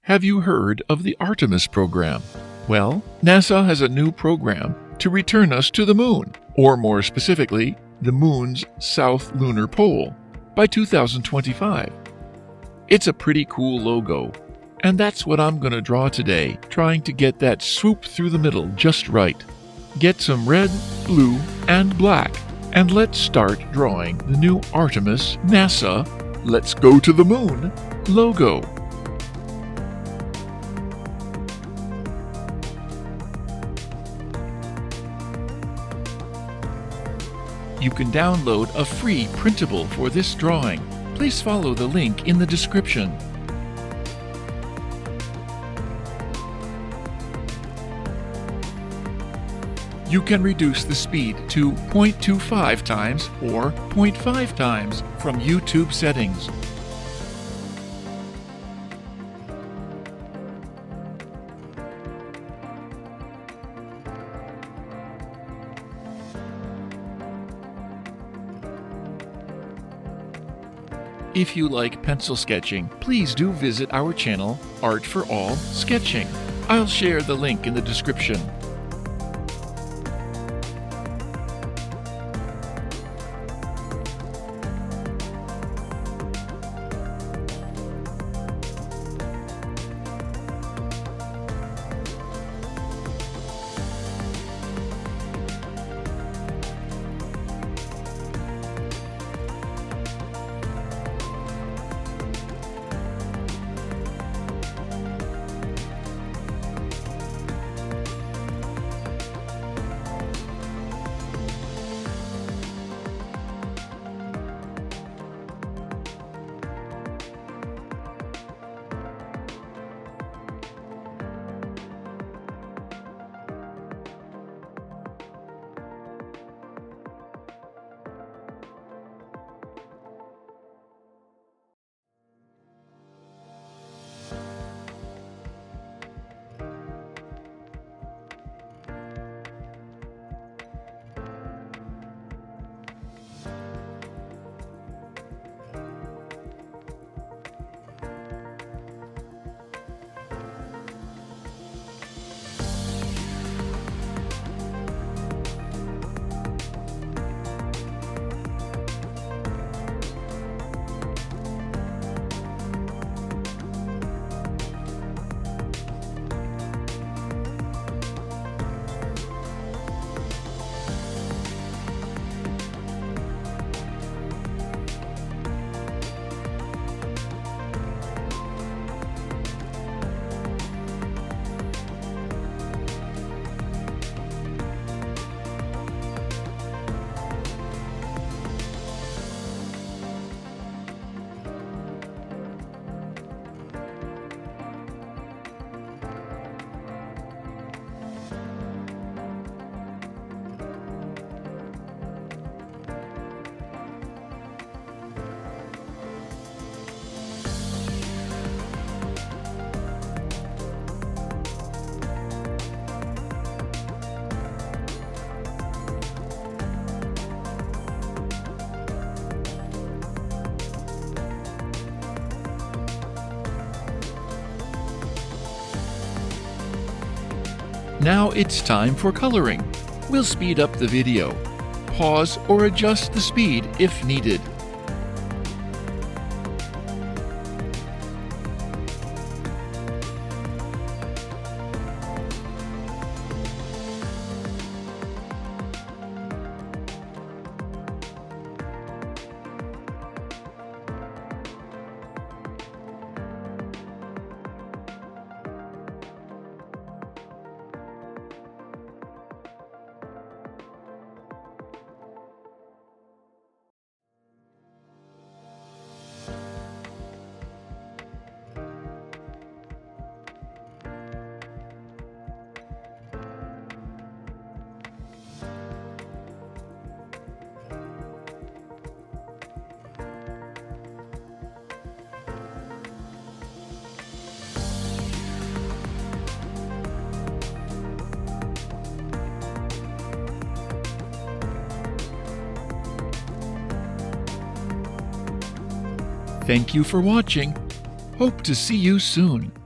Have you heard of the Artemis program? Well, NASA has a new program to return us to the Moon, or more specifically, the Moon's south lunar pole, by 2025. It's a pretty cool logo, and that's what I'm going to draw today, trying to get that swoop through the middle just right. Get some red, blue, and black, and let's start drawing the new Artemis NASA Let's Go to the Moon logo. You can download a free printable for this drawing. Please follow the link in the description. You can reduce the speed to 0.25 times or 0.5 times from YouTube settings. If you like pencil sketching, please do visit our channel, Art for All Sketching. I'll share the link in the description. Now it's time for coloring. We'll speed up the video. Pause or adjust the speed if needed. Thank you for watching. Hope to see you soon.